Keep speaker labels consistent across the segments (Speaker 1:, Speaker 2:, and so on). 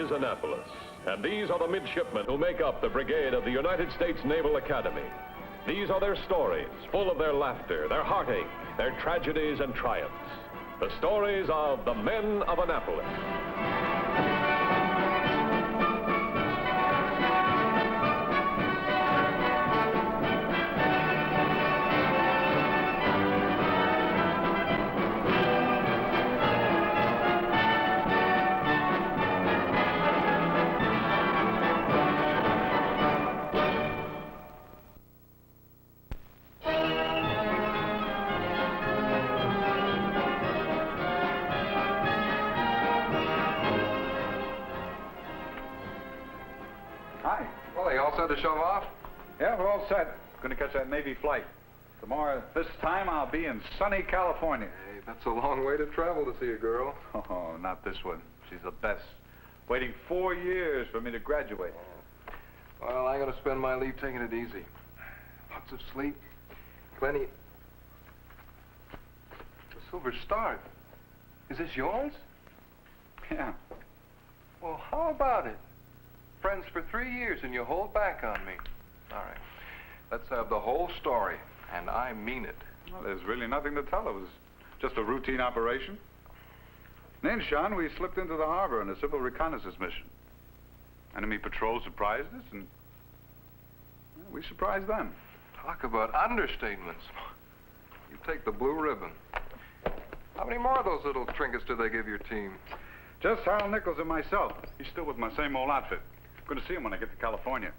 Speaker 1: is Annapolis, and these are the midshipmen who make up the brigade of the United States Naval Academy. These are their stories, full of their laughter, their heartache, their tragedies and triumphs. The stories of the men of Annapolis.
Speaker 2: Hi.
Speaker 3: Well, you all set to shove off?
Speaker 2: Yeah, we're all set. Going to catch that Navy flight. Tomorrow, this time, I'll be in sunny California.
Speaker 3: Hey, that's a long way to travel to see a girl.
Speaker 2: Oh, not this one. She's the best. Waiting 4 years for me to graduate.
Speaker 3: Well, I'm going to spend my leave taking it easy. Lots of sleep. Plenty. The Silver Star. Is this yours?
Speaker 2: Yeah.
Speaker 3: Well, how about it? Friends for 3 years and you hold back on me. All right. Let's have the whole story, and I mean it.
Speaker 2: Well, there's really nothing to tell. It was just a routine operation. Then, Sean, we slipped into the harbor on a civil reconnaissance mission. Enemy patrol surprised us, and well, we surprised them.
Speaker 3: Talk about understatements. You take the blue ribbon. How many more of those little trinkets do they give your team?
Speaker 2: Just Hal Nichols and myself. He's still with my same old outfit. I'm going to see him when I get to California.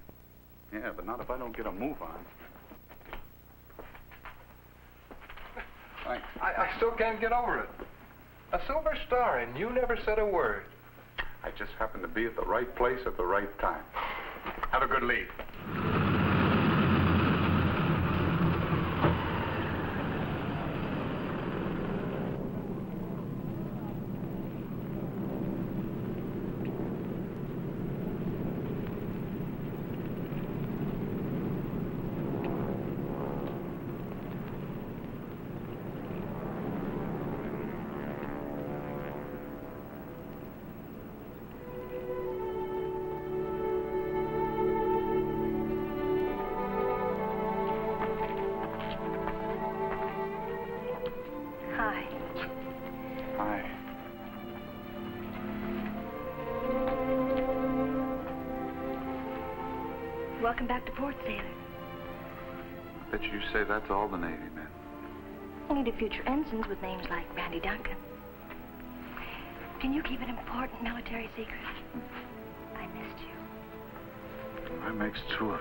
Speaker 2: Yeah, but not if I don't get a move on. Thanks.
Speaker 3: I still can't get over it. A Silver Star, and you never said a word.
Speaker 2: I just happened to be at the right place at the right time. Have a good leave.
Speaker 4: Hi.
Speaker 2: Hi.
Speaker 4: Welcome back to port, sailor.
Speaker 2: Bet you say that to all the Navy men.
Speaker 4: Only to future ensigns with names like Randy Duncan. Can you keep an important military secret? I missed you.
Speaker 2: That makes two of us.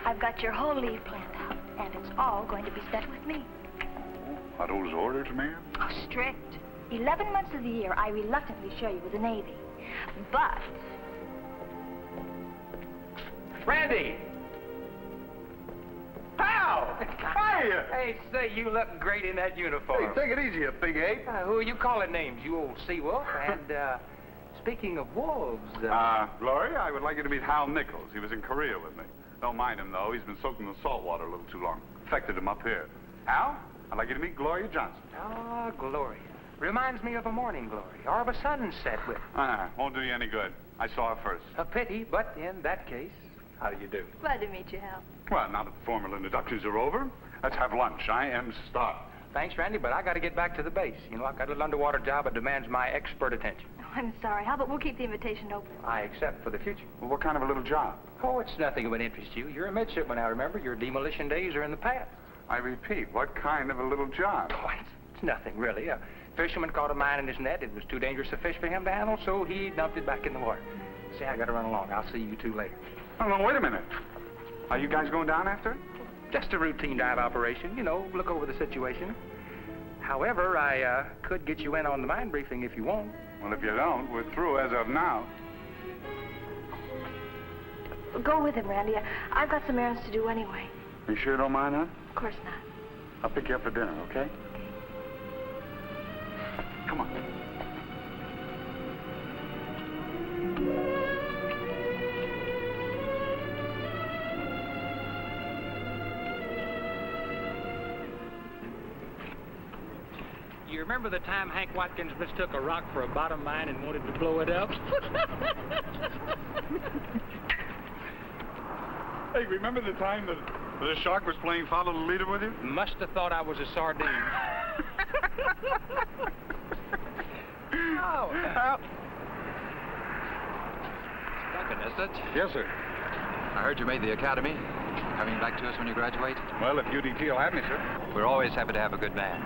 Speaker 4: I've got your whole leave planned out, and it's all going to be spent with me.
Speaker 2: Are those orders, ma'am?
Speaker 4: Oh, strict. 11 months of the year, I reluctantly share you with the Navy. But
Speaker 5: Randy! Hal!
Speaker 2: Hiya!
Speaker 5: Hey, say, you look great in that uniform.
Speaker 2: Hey, take it easy, you big ape.
Speaker 5: Who are you calling names, you old sea wolf? And, speaking of wolves,
Speaker 2: Gloria, I would like you to meet Hal Nichols. He was in Korea with me. Don't mind him, though. He's been soaked in the salt water a little too long. Affected him up here. Hal, I'd like you to meet Gloria Johnson.
Speaker 5: Ah, Gloria. Reminds me of a morning glory, or of a sunset with
Speaker 2: Won't do you any good. I saw her first.
Speaker 5: a pity, but in that case, how do you do?
Speaker 4: glad to meet you, Hal.
Speaker 2: Well, now that the formal introductions are over, let's have lunch. I am starved.
Speaker 5: Thanks, Randy, but I got to get back to the base. You know, I've got a little underwater job that demands my expert attention.
Speaker 4: Oh, I'm sorry, Hal, but we'll keep the invitation open.
Speaker 5: I accept for the future.
Speaker 2: Well, what kind of a little job?
Speaker 5: Oh, it's nothing that would interest you. You're a midshipman, I remember. Your demolition days are in the past.
Speaker 2: I repeat, what kind of a little job?
Speaker 5: Oh, it's nothing, really. A fisherman caught a mine in his net. It was too dangerous a fish for him to handle, so he dumped it back in the water. Say, I got to run along. I'll see you two later.
Speaker 2: Oh, no, wait a minute. Are you guys going down after it?
Speaker 5: Just a routine dive operation, you know, look over the situation. However, I could get you in on the mine briefing if you want.
Speaker 2: Well, if you don't, we're through as of now.
Speaker 4: Go with him, Randy. I've got some errands to do anyway.
Speaker 2: You sure don't mind, huh?
Speaker 4: Of course not.
Speaker 2: I'll pick you up for dinner, okay? Come on.
Speaker 5: remember the time Hank Watkins mistook a rock for a bottom mine and wanted to blow it up?
Speaker 2: Hey, remember the time that the shark was playing follow the leader with you?
Speaker 5: Must have thought I was a sardine. Oh.
Speaker 6: Duncan, is it?
Speaker 2: Yes, sir.
Speaker 6: I heard you made the academy. Coming back to us when you graduate?
Speaker 2: Well, if UDT will have me, sir.
Speaker 6: We're always happy to have a good man.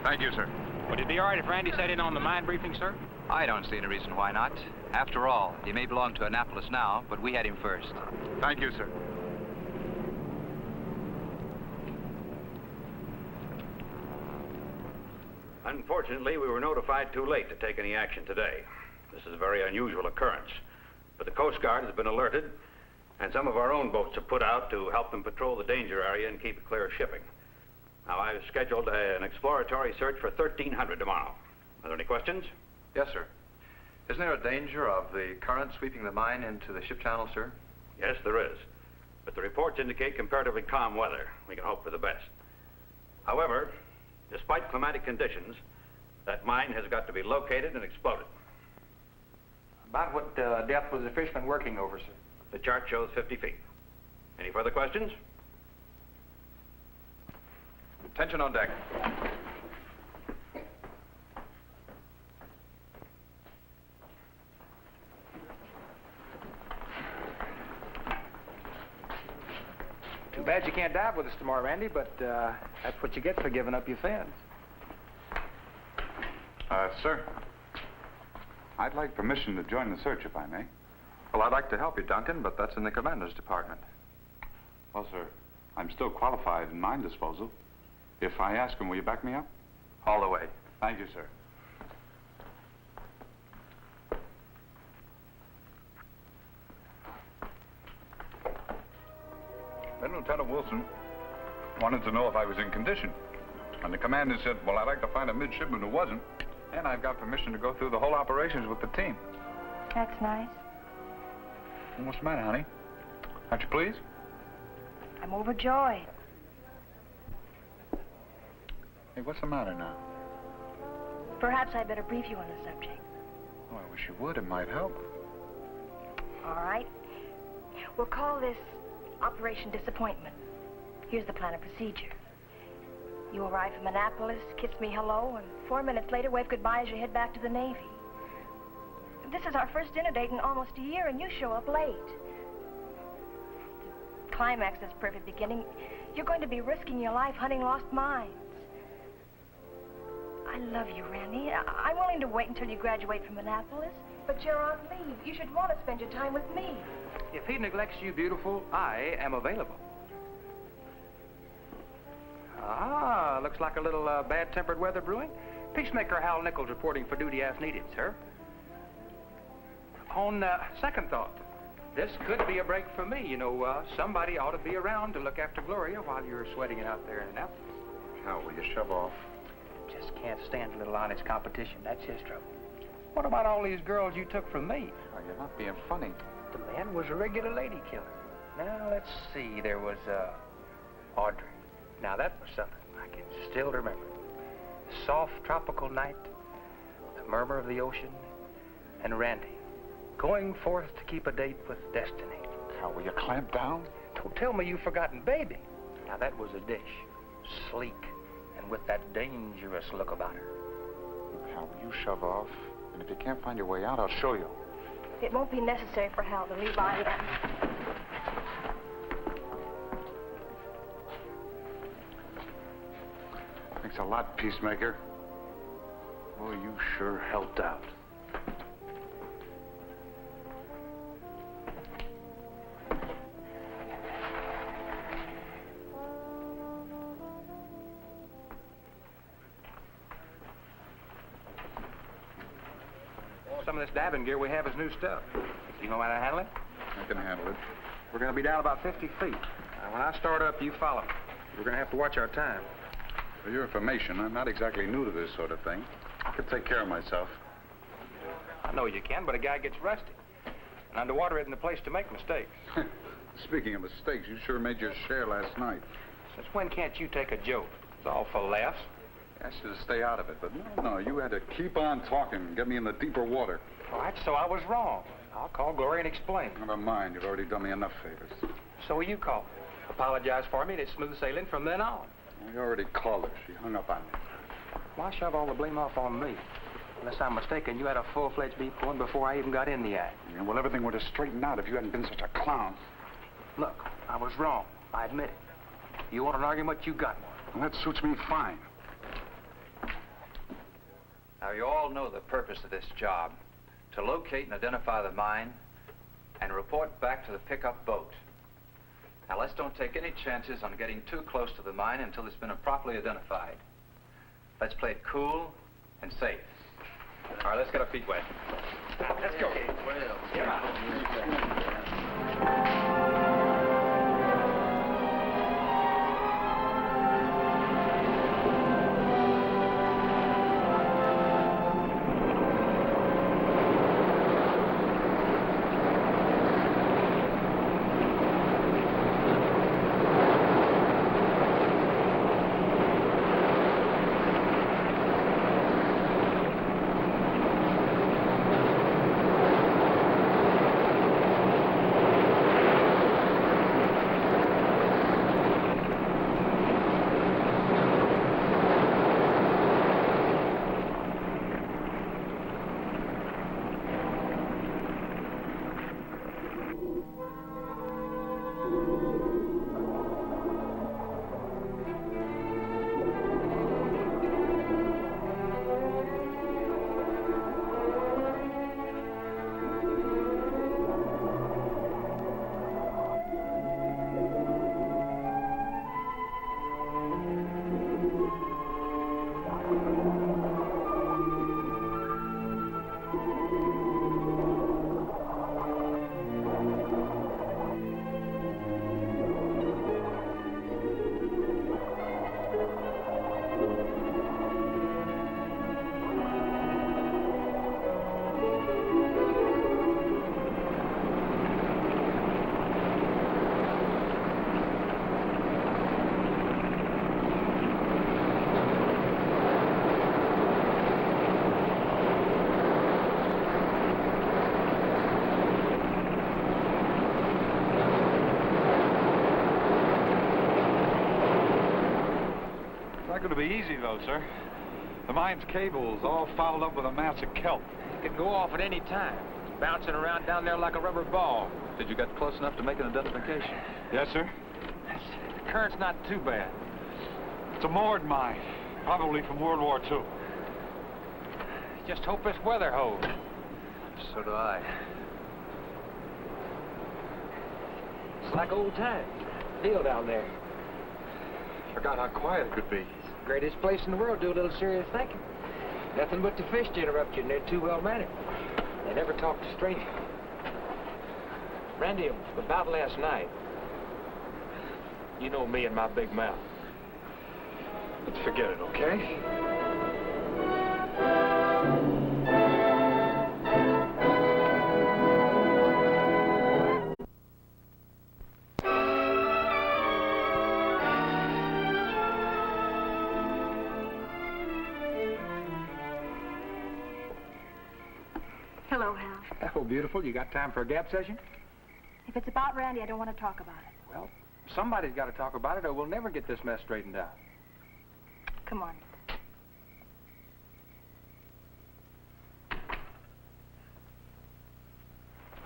Speaker 2: Thank you, sir.
Speaker 5: Would it be all right if Randy sat in on the mine briefing, sir?
Speaker 6: I don't see any reason why not. After all, he may belong to Annapolis now, but we had him first.
Speaker 2: Thank you, sir.
Speaker 7: Unfortunately, we were notified too late to take any action today. This is a very unusual occurrence. But the Coast Guard has been alerted, and some of our own boats are put out to help them patrol the danger area and keep it clear of shipping. Now, I've scheduled an exploratory search for 1300 tomorrow. Are there any questions?
Speaker 3: Yes, sir. Isn't there a danger of the current sweeping the mine into the ship channel, sir?
Speaker 7: Yes, there is. But the reports indicate comparatively calm weather. We can hope for the best. However, despite climatic conditions, that mine has got to be located and exploded.
Speaker 5: About what depth was the fisherman working over, sir?
Speaker 7: The chart shows 50 feet. Any further questions?
Speaker 3: Attention on deck.
Speaker 5: Too bad you can't dive with us tomorrow, Randy, but that's what you get for giving up your fins.
Speaker 2: Sir, I'd like permission to join the search, if I may.
Speaker 3: Well, I'd like to help you, Duncan, but that's in the commander's department.
Speaker 2: Well, sir, I'm still qualified in mine disposal. If I ask him, will you back me up?
Speaker 3: All the way.
Speaker 2: Thank you, sir. Then Lieutenant Wilson wanted to know if I was in condition. And the commander said, well, I'd like to find a midshipman who wasn't. And I've got permission to go through the whole operations with the team.
Speaker 4: That's nice.
Speaker 2: Well, what's the matter, honey? Aren't you pleased?
Speaker 4: I'm overjoyed.
Speaker 2: Hey, what's the matter now?
Speaker 4: Perhaps I'd better brief you on the subject.
Speaker 2: Oh, I wish you would. It might help.
Speaker 4: All right. We'll call this Operation Disappointment. Here's the plan of procedure. You arrive from Annapolis, kiss me hello, and 4 minutes later wave goodbye as you head back to the Navy. This is our first dinner date in almost a year, and you show up late. To climax this perfect beginning, you're going to be risking your life hunting lost mines. I love you, Randy. I'm willing to wait until you graduate from Annapolis, but you're on leave. You should want to spend your time with me.
Speaker 5: If he neglects you, beautiful, I am available. Ah, looks like a little bad-tempered weather brewing. Peacemaker Hal Nichols reporting for duty as needed, sir. On second thought, this could be a break for me. You know, somebody ought to be around to look after Gloria while you're sweating it out there in Annapolis.
Speaker 2: Hal, will you shove off?
Speaker 5: Just can't stand a little honest competition. That's his trouble. What about all these girls you took from me?
Speaker 2: Oh, you're not being funny.
Speaker 5: The man was a regular lady killer. Now, let's see. There was, Audrey. Now, that was something I can still remember. The soft tropical night, the murmur of the ocean, and Randy going forth to keep a date with destiny.
Speaker 2: Hal, will you clamp down?
Speaker 5: Don't tell me you've forgotten Baby. Now, that was a dish. Sleek, and with that dangerous look about her.
Speaker 2: Hal, will you shove off? And if you can't find your way out, I'll show you.
Speaker 4: It won't be necessary for Hal to leave I am.
Speaker 2: Thanks a lot, Peacemaker. Boy, you sure helped out.
Speaker 5: Some of this diving gear we have is new stuff. You know how to handle it?
Speaker 2: I can handle it.
Speaker 5: We're going to be down about 50 feet. Now, when I start up, you follow me. We're going to have to watch our time.
Speaker 2: For your information, I'm not exactly new to this sort of thing. I can take care of myself.
Speaker 5: I know you can, but a guy gets rusty. And underwater isn't the place to make mistakes.
Speaker 2: Speaking of mistakes, you sure made your share last night.
Speaker 5: Since when can't you take a joke? It's all for laughs.
Speaker 2: I should have stayed out of it, but no, you had to keep on talking and get me in the deeper water.
Speaker 5: All right, so I was wrong. I'll call Gloria and explain.
Speaker 2: Never mind, you've already done me enough favors.
Speaker 5: So will you call? Apologize for me, and it's smooth sailing from then on.
Speaker 2: I already called her. She hung up on me.
Speaker 5: Why shove all the blame off on me? Unless I'm mistaken, you had a full-fledged beef going before I even got in the act.
Speaker 2: Yeah, well, everything would have straightened out if you hadn't been such a clown.
Speaker 5: Look, I was wrong. I admit it. You want an argument, you got one.
Speaker 2: Well, that suits me fine.
Speaker 6: Now, you all know the purpose of this job. To locate and identify the mine and report back to the pickup boat. Now, let's don't take any chances on getting too close to the mine until it's been properly identified. Let's play it cool and safe. All right, let's get our feet wet. Let's go. Come on.
Speaker 2: Not going to be easy, though, sir. The mine's cable's all fouled up with a mass of kelp.
Speaker 5: It could go off at any time. It's bouncing around down there like a rubber ball.
Speaker 6: Did you get close enough to make an identification?
Speaker 2: Yes, sir.
Speaker 5: The current's not too bad.
Speaker 2: It's a moored mine, probably from World War II.
Speaker 5: Just hope this weather holds.
Speaker 6: So do I.
Speaker 5: It's like old times. Deal down there.
Speaker 2: Forgot how quiet it could be.
Speaker 5: Greatest place in the world to do a little serious thinking. Nothing but the fish to interrupt you, and they're too well-mannered. They never talk to strangers. Randy, about last night, you know me and my big mouth.
Speaker 2: Let's forget it, okay?
Speaker 4: Hello, Hal.
Speaker 5: Oh, beautiful. You got time for a gap session?
Speaker 4: If it's about Randy, I don't want to talk about it.
Speaker 5: Well, somebody's got to talk about it, or we'll never get this mess straightened out.
Speaker 4: Come on.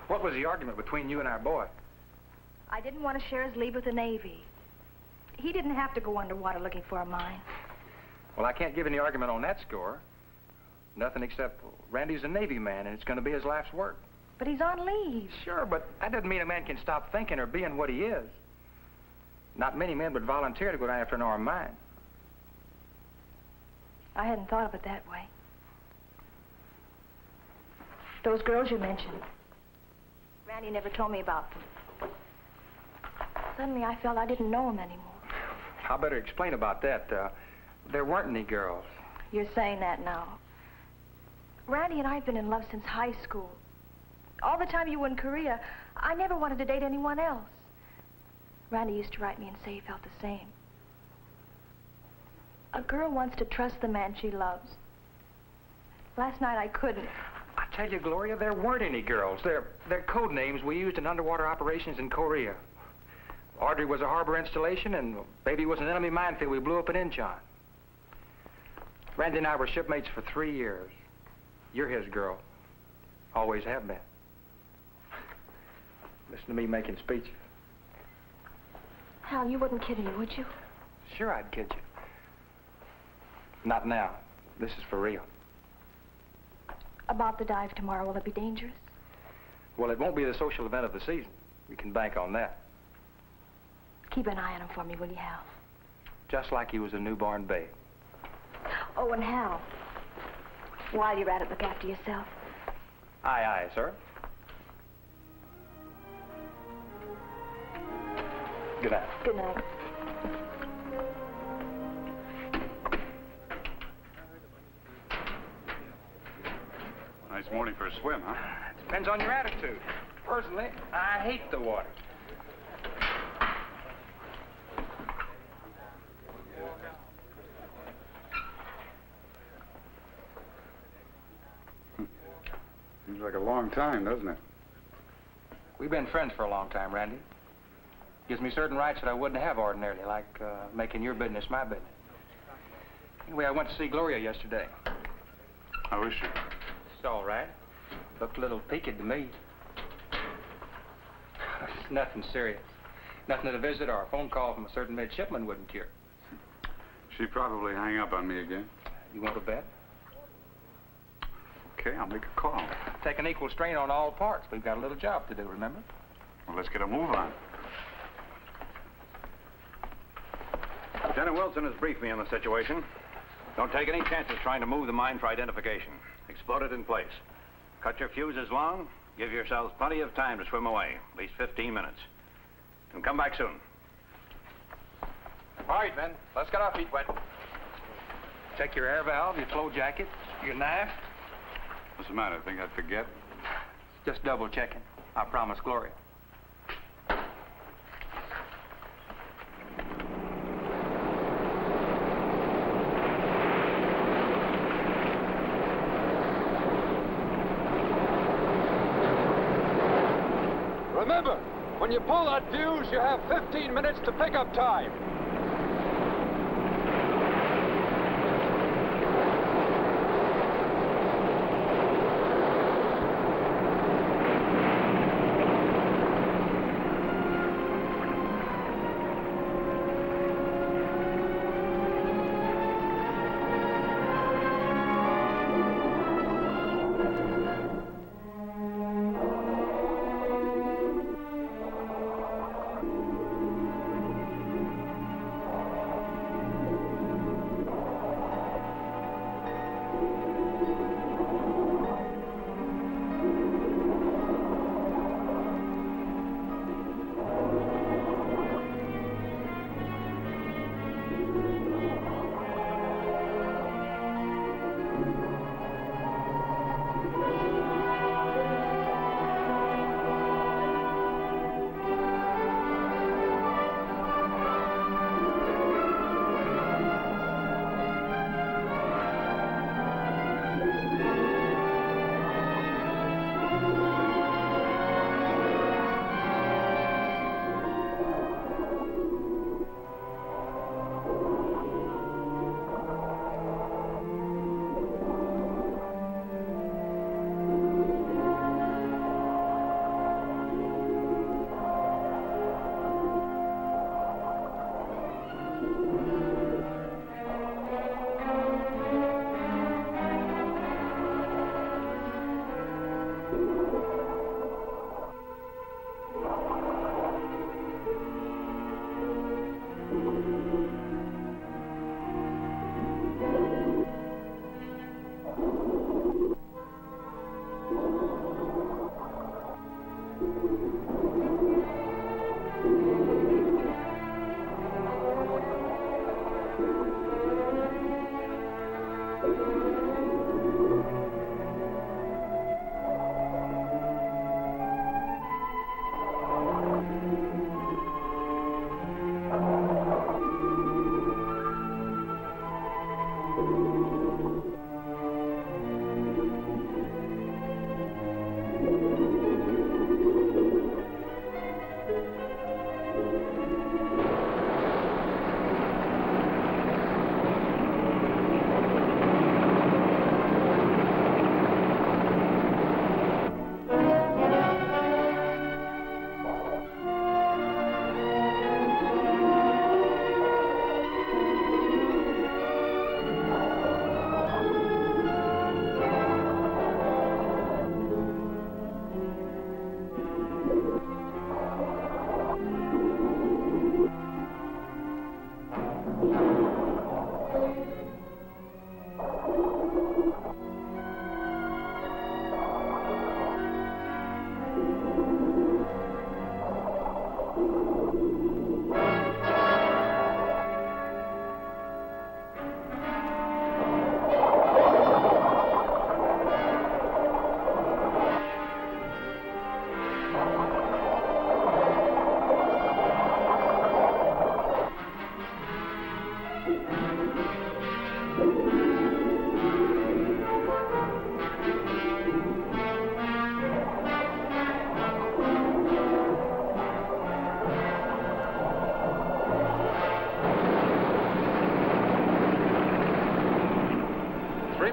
Speaker 5: What was the argument between you and our boy?
Speaker 4: I didn't want to share his leave with the Navy. He didn't have to go underwater looking for a mine.
Speaker 5: Well, I can't give any argument on that score. Nothing except Randy's a Navy man, and it's going to be his life's work.
Speaker 4: But he's on leave.
Speaker 5: Sure, but that doesn't mean a man can stop thinking or being what he is. Not many men would volunteer to go down after an armed mine.
Speaker 4: I hadn't thought of it that way. Those girls you mentioned, Randy never told me about them. Suddenly I felt I didn't know him anymore.
Speaker 5: I better explain about that. There weren't any girls.
Speaker 4: You're saying that now. Randy and I have been in love since high school. All the time you were in Korea, I never wanted to date anyone else. Randy used to write me and say he felt the same. A girl wants to trust the man she loves. Last night I couldn't.
Speaker 5: I tell you, Gloria, there weren't any girls. They're code names we used in underwater operations in Korea. Audrey was a harbor installation, and Baby was an enemy minefield we blew up in Incheon. Randy and I were shipmates for 3 years. You're his girl. Always have been. Listen to me making speeches.
Speaker 4: Hal, you wouldn't kid me, would you?
Speaker 5: Sure I'd kid you. Not now. This is for real.
Speaker 4: About the dive tomorrow, will it be dangerous?
Speaker 5: Well, it won't be the social event of the season. We can bank on that.
Speaker 4: Keep an eye on him for me, will you, Hal?
Speaker 5: Just like he was a newborn babe.
Speaker 4: Oh, and Hal, while you're at it, look after yourself.
Speaker 5: Aye, aye, sir. Good night.
Speaker 4: Good night.
Speaker 2: Nice morning for a swim, huh?
Speaker 5: Depends on your attitude. Personally, I hate the water.
Speaker 2: Seems like a long time, doesn't it?
Speaker 5: We've been friends for a long time, Randy. Gives me certain rights that I wouldn't have ordinarily, like making your business my business. Anyway, I went to see Gloria yesterday.
Speaker 2: How is she?
Speaker 5: It's all right. Looked a little peaked to me. It's nothing serious. Nothing that a visit or a phone call from a certain midshipman wouldn't cure.
Speaker 2: She'd probably hang up on me again.
Speaker 5: You want to bet?
Speaker 2: Okay, I'll make a call.
Speaker 5: Take an equal strain on all parts. We've got a little job to do, remember?
Speaker 2: Well, let's get a move on.
Speaker 7: Lieutenant Wilson has briefed me on the situation. Don't take any chances trying to move the mine for identification. Explode it in place. Cut your fuses long. Give yourselves plenty of time to swim away, at least 15 minutes. And come back soon.
Speaker 3: All right, men. Let's get our feet wet.
Speaker 5: Check your air valve, your flow jacket, your knife.
Speaker 2: What's the matter? Think I'd forget?
Speaker 5: Just double checking. I promise Gloria.
Speaker 3: Remember, when you pull that fuse, you have 15 minutes to pick up time.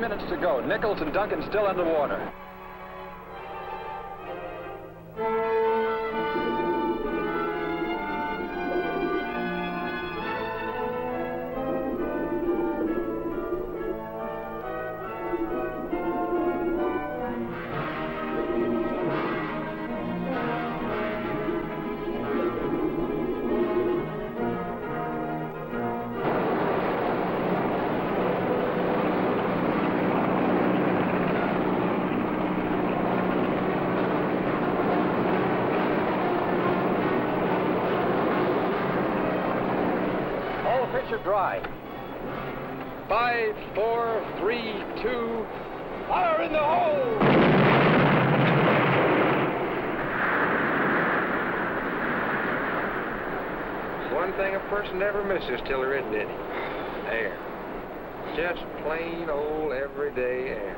Speaker 3: Minutes to go. Nichols and Duncan still underwater. Dry. 5, 4, 3, 2, fire in the hole! One thing a person never misses till they're in it. Air. Just plain old everyday air.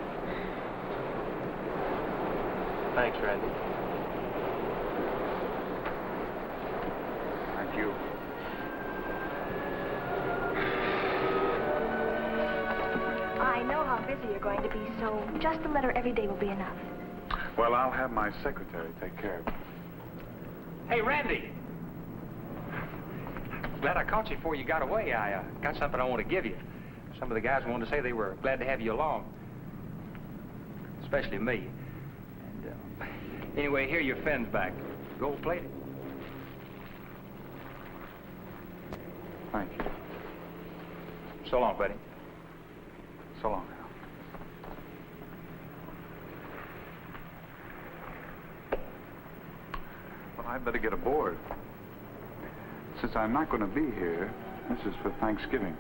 Speaker 3: Thanks, Randy.
Speaker 2: Thank you.
Speaker 4: I know how busy you're going to be, so just a letter every day will be enough.
Speaker 2: Well, I'll have my secretary take care of it.
Speaker 5: Hey, Randy! Glad I caught you before you got away. I got something I want to give you. Some of the guys wanted to say they were glad to have you along. Especially me. And, anyway, here are your fins back. Gold-plated.
Speaker 2: Thank you.
Speaker 5: So long, buddy.
Speaker 2: So long now. Well, I'd better get aboard. Since I'm not going to be here, this is for Thanksgiving.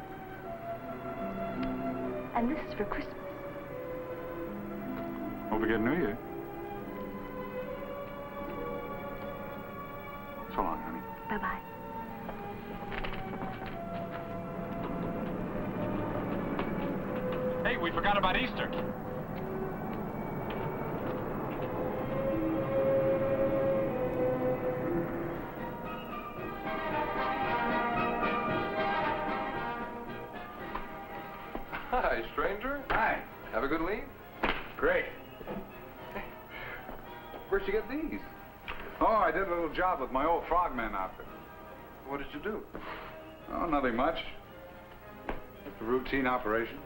Speaker 4: And this is for Christmas.
Speaker 2: Don't forget New Year. So long, honey.
Speaker 4: Bye-bye.
Speaker 8: Hey, we forgot about Easter.
Speaker 3: Hi, stranger.
Speaker 5: Hi.
Speaker 3: Have a good leave?
Speaker 5: Great.
Speaker 3: Where'd you get these?
Speaker 2: Oh, I did a little job with my old frogman outfit.
Speaker 3: What did you do?
Speaker 2: Oh, nothing much. Just a routine operation.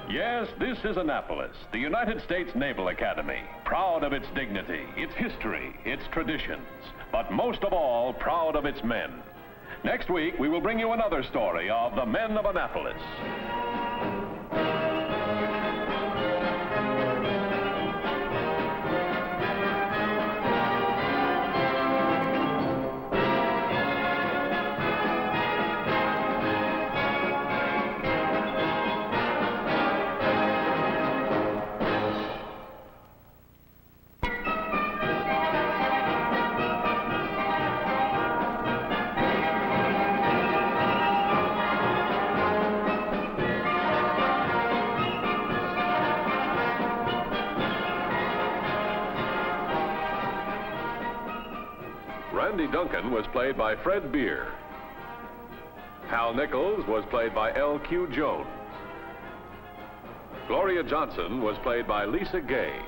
Speaker 1: Yes, this is Annapolis, the United States Naval Academy, proud of its dignity, its history, its traditions, but most of all, proud of its men. Next week, we will bring you another story of the men of Annapolis. Randy Duncan was played by Fred Beer. Hal Nichols was played by L.Q. Jones. Gloria Johnson was played by Lisa Gaye.